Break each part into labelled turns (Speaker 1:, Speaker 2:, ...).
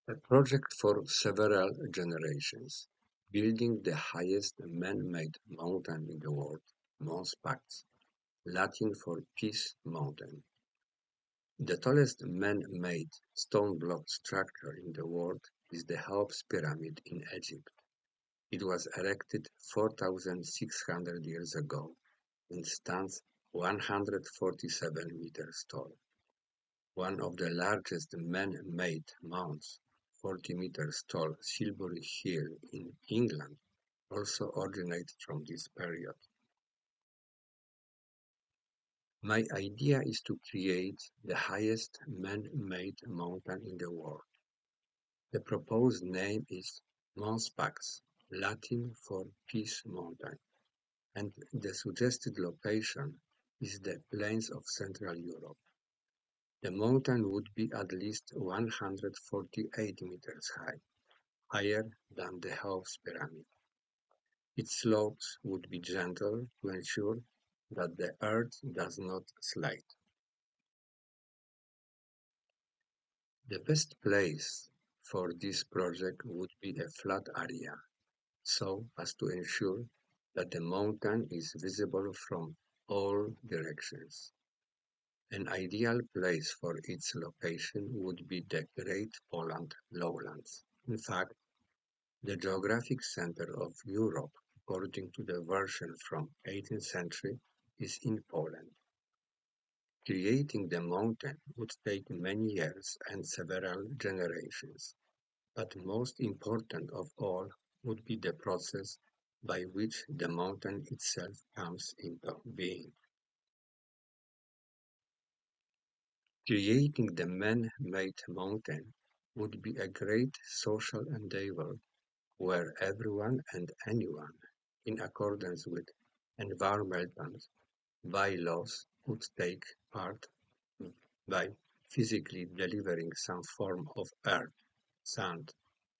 Speaker 1: A project for several generations, building the highest man-made mountain in the world, Mons Pax, Latin for Peace Mountain. The tallest man-made stone block structure in the world is the Cheops Pyramid in Egypt. It was erected 4,600 years ago and stands 147 meters tall. One of the largest man-made mounds, 40 meters tall Silbury Hill in England, also originates from this period. My idea is to create the highest man-made mountain in the world. The proposed name is Mons Pax, Latin for Peace Mountain, and the suggested location is the plains of Central Europe. The mountain would be at least 148 meters high, higher than the Cheops Pyramid. Its slopes would be gentle to ensure that the earth does not slide. The best place for this project would be a flat area, so as to ensure that the mountain is visible from all directions. An ideal place for its location would be the Great Poland Lowlands. In fact, the geographic center of Europe, according to the version from 18th century, is in Poland. Creating the mountain would take many years and several generations, but most important of all would be the process by which the mountain itself comes into being. Creating the man-made mountain would be a great social endeavor where everyone and anyone, in accordance with environmental bylaws, would take part by physically delivering some form of earth, sand,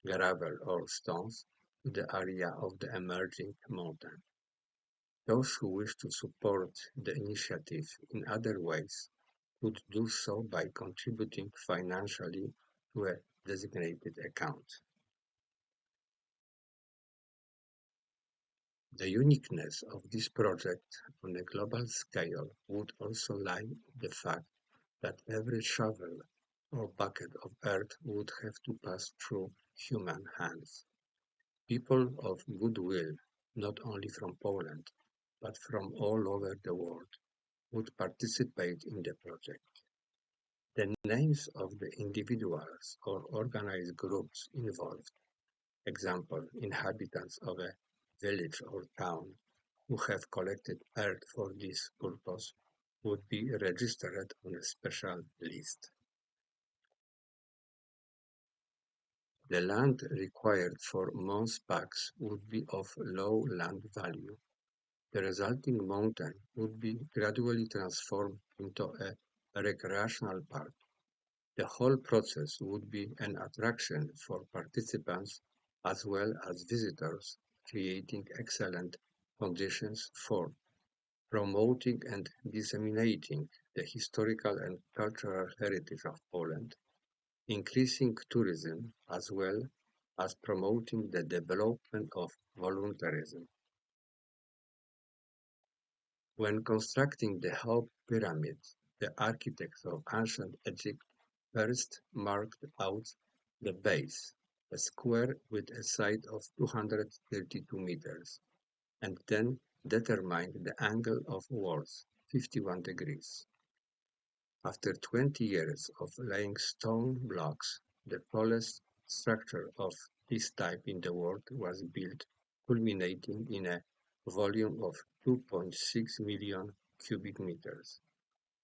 Speaker 1: gravel, or stones to the area of the emerging mountain. Those who wish to support the initiative in other ways could do so by contributing financially to a designated account. The uniqueness of this project on a global scale would also lie in the fact that every shovel or bucket of earth would have to pass through human hands. People of goodwill, not only from Poland, but from all over the world, would participate in the project. The names of the individuals or organized groups involved, example, inhabitants of a village or town who have collected earth for this purpose, would be registered on a special list. The land required for Mons Pax would be of low land value. The resulting mountain would be gradually transformed into a recreational park. The whole process would be an attraction for participants as well as visitors, creating excellent conditions for promoting and disseminating the historical and cultural heritage of Poland, increasing tourism as well as promoting the development of volunteerism. When constructing the Cheops Pyramid, the architects of ancient Egypt first marked out the base, a square with a side of 232 meters, and then determined the angle of walls, 51 degrees. After 20 years of laying stone blocks, the tallest structure of this type in the world was built, culminating in a volume of 2.6 million cubic meters.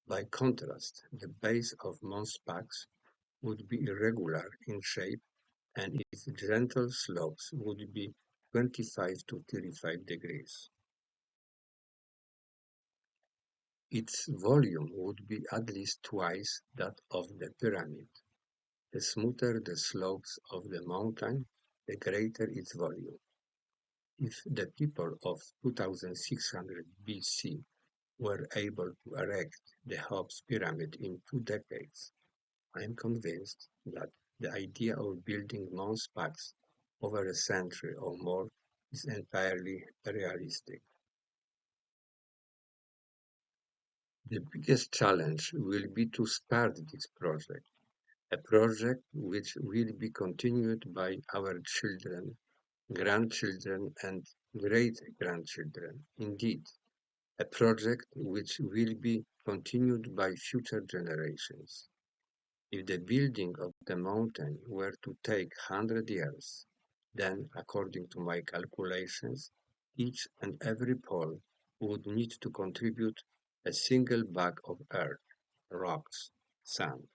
Speaker 1: By contrast, the base of Mons Pax would be irregular in shape and its gentle slopes would be 25 to 35 degrees. Its volume would be at least twice that of the pyramid. The smoother the slopes of the mountain, the greater its volume. If the people of 2600 BC were able to erect the Cheops Pyramid in 2 decades, I am convinced that The idea of building Mons Pax over a century or more is entirely realistic. The biggest challenge will be to start this project, a project which will be continued by our children, grandchildren, and great-grandchildren. Indeed, a project which will be continued by future generations. If the building of the mountain were to take 100 years, then, according to my calculations, each and every Pole would need to contribute a single bag of earth, rocks, sand.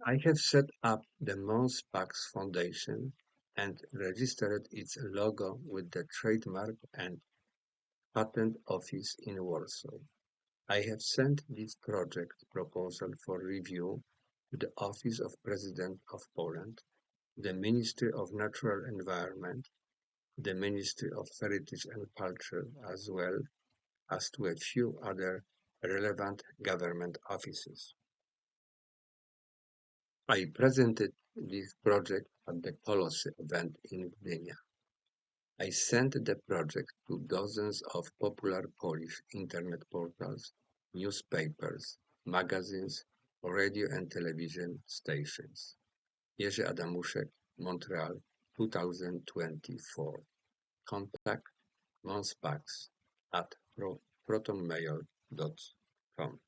Speaker 1: I have set up the Mons Pax Foundation and registered its logo with the trademark and patent office in Warsaw. I have sent this project proposal for review to the Office of President of Poland, the Ministry of Natural Environment, the Ministry of Heritage and Culture, as well as to a few other relevant government offices. I presented this project at the Policy event in Gdynia. I sent the project to dozens of popular Polish internet portals, newspapers, magazines, radio and television stations. Jerzy Adamuszek, Montreal, 2024. Contact monspax at protonmail.com.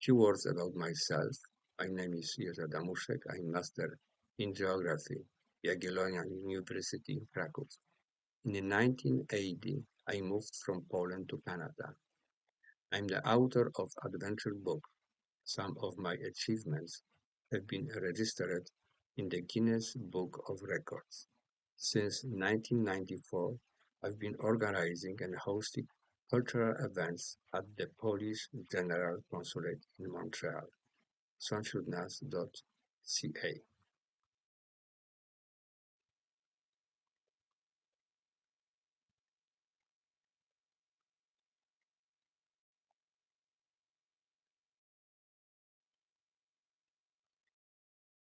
Speaker 1: Few words about myself. My name is Jerzy Adamuszek. I'm master in geography, Jagiellonian University in Krakow. In 1980, I moved from Poland to Canada. I'm the author of adventure book. Some of my achievements have been registered in the Guinness Book of Records. Since 1994, I've been organizing and hosting cultural events at the Polish General Consulate in Montreal. Sąsiódnas.ca